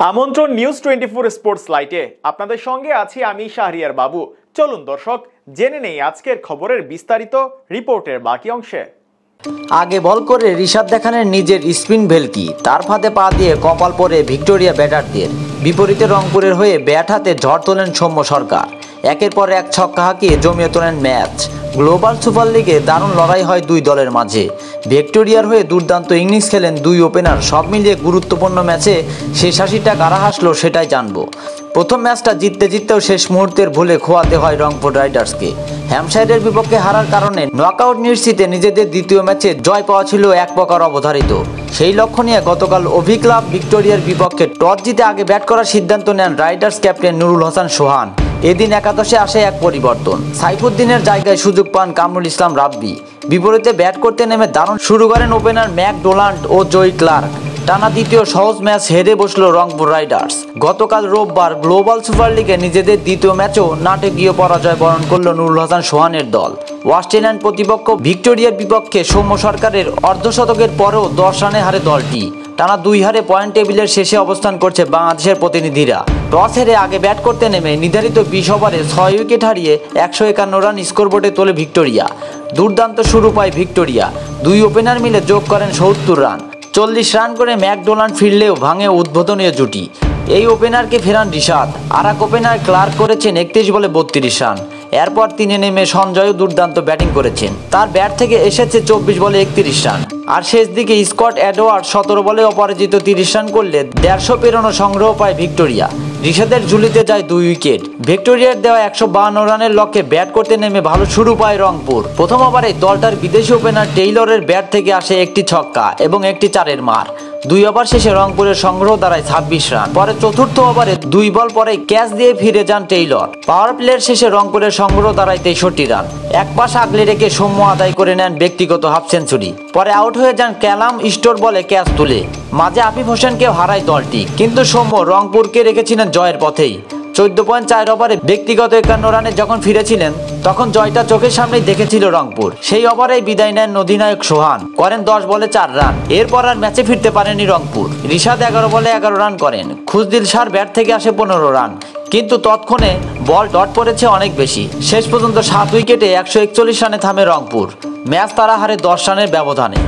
আমন্ত্রণ news 24 sports লাইটে আপনাদের সঙ্গে আছি আমি শাহরিয়ার বাবু। চলুন দর্শক জেনে নেই আজকের খবরের বিস্তারিত রিপোর্টের বাকি অংশে। আগে বল করে রিশাদ দেখানের নিজের স্পিন ভেলকি, তার ফাঁদে পা দিয়ে কপাল পরে ভিক্টোরিয়া ব্যাটারদের। বিপরীতে রংপুরের হয়ে ব্যাট হাতে ঝড় তোলেন সৌম্য সরকার। একের পর এক ছক্কা হাঁকিয়ে জমিয়ে তোলেন ম্যাচ। গ্লোবাল সুপার লিগে দারুণ লড়াই হয় দুই দলের মাঝে। ভিক্টোরিয়ার হয়ে দুর্দান্ত ইনিংস খেলেন দুই ওপেনার। সব মিলিয়ে গুরুত্বপূর্ণ ম্যাচে শেষ হাসিটা কারা হাসলো সেটাই জানবো। প্রথম ম্যাচটা জিততেও শেষ মুহূর্তের ভুলে খোয়াতে হয় রংপুর রাইডার্সকে। হ্যাম্পশায়ারের বিপক্ষে হারার কারণে নকআউট নিশ্চিতে নিজেদের দ্বিতীয় ম্যাচে জয় পাওয়া ছিল এক প্রকার অবধারিত। সেই লক্ষ্য নিয়ে গতকাল অভিক্লাব ভিক্টোরিয়ার বিপক্ষে টস জিতে আগে ব্যাট করার সিদ্ধান্ত নেন রাইডার্স ক্যাপ্টেন নুরুল হাসান সোহান। এদিন একাদশে আসে এক পরিবর্তন। সাইফুদ্দিনের জায়গায় সুযোগ পান কামরুল ইসলাম রাব্বি। বিপরীতে ব্যাট করতে নেমে দারুণ শুরু করেন ওপেনার ম্যাক ডোনাল্ড ও জয় ক্লার্ক। টানা দ্বিতীয় সহজ ম্যাচ হেরে বসল রংপুর রাইডার্স। গতকাল রোববার গ্লোবাল সুপার লিগে নিজেদের দ্বিতীয় ম্যাচেও নাটকীয় পরাজয় বরণ করল নুরুল হাসান সোহানের দল। অস্ট্রেলিয়ান প্রতিপক্ষ ভিক্টোরিয়ার বিপক্ষে সৌম্য সরকারের অর্ধশতকের পরেও 10 রানে হারে দলটি। টানা 2 হারে পয়েন্ট টেবিলের শেষে অবস্থান করছে বাংলাদেশের প্রতিনিধিরা। টস হেরে আগে ব্যাট করতে নেমে নির্ধারিত 20 ওভারে 6 উইকেট হারিয়ে 151 রান স্কোরবোর্ডে তোলে ভিক্টোরিয়া। দুর্দান্ত শুরু পায় ভিক্টোরিয়া। দুই ওপেনার মিলে যোগ করেন 70 রান। 40 রান করে ম্যাক ডোনাল্ড ফিরলেও ভাঙে উদ্বোধনীয় জুটি। এই ওপেনারকে ফেরান রিশাদ। আর এক ওপেনার ক্লার্ক করেছেন 31 বলে 32 রান। এরপর তিনি নেমে সঞ্জয়ও দুর্দান্ত ব্যাটিং করেছেন। তার ব্যাট থেকে এসেছে 24 বলে 31 রান। আর শেষ দিকে স্কট এডওয়ার্ড 17 বলে অপরাজিত 30 রান করলে 150 পেরোনো সংগ্রহ পায় ভিক্টোরিয়া। রিশাদের ঝুলিতে যায় 2 উইকেট। ভিক্টোরিয়ার দেওয়া 152 রানের লক্ষ্যে ব্যাট করতে নেমে ভালো শুরু পায় রংপুর। প্রথম ওভারে দলটার বিদেশি ওপেনার টেইলরের ব্যাট থেকে আসে একটি ছক্কা এবং একটি 4-এর মার। 2 ওভার শেষে রংপুরের সংগ্রহ দাঁড়ায় 26 রান। পরে চতুর্থ ওভারে 2 বল পরে ক্যাচ দিয়ে ফিরে যান টেইলর। পাওয়ার প্লের শেষে রংপুরের সংগ্রহ দাঁড়ায় 63 রান। এক পাশ আগলে রেখে সৌম্য আদায় করে নেন ব্যক্তিগত হাফ সেঞ্চুরি। পরে আউট হয়ে যান ক্যালাম স্টোর বলে ক্যাচ তুলে। মাঝে আফিফ হোসেনকেও হারায় দলটি, কিন্তু সৌম্য রংপুরকে রেখেছিলেন জয়ের পথেই। 14.4 ওভারে ব্যক্তিগত 51 রানে যখন ফিরেছিলেন তখন জয়টা চোখের সামনেই দেখেছিল রংপুর। সেই ওভারেই বিদায় নেন অধিনায়ক সোহান, করেন 10 বলে 4 রান। এরপর আর ম্যাচে ফিরতে পারেনি রংপুর। রিশাদ 11 বলে 11 রান করেন। খুশদিল শাহর ব্যাট থেকে আসে 15 রান, কিন্তু তৎক্ষণে বল ডট পড়েছে অনেক বেশি। শেষ পর্যন্ত 7 উইকেটে 141 রানে থামে রংপুর। ম্যাচ তারা হারে 10 রানের ব্যবধানে।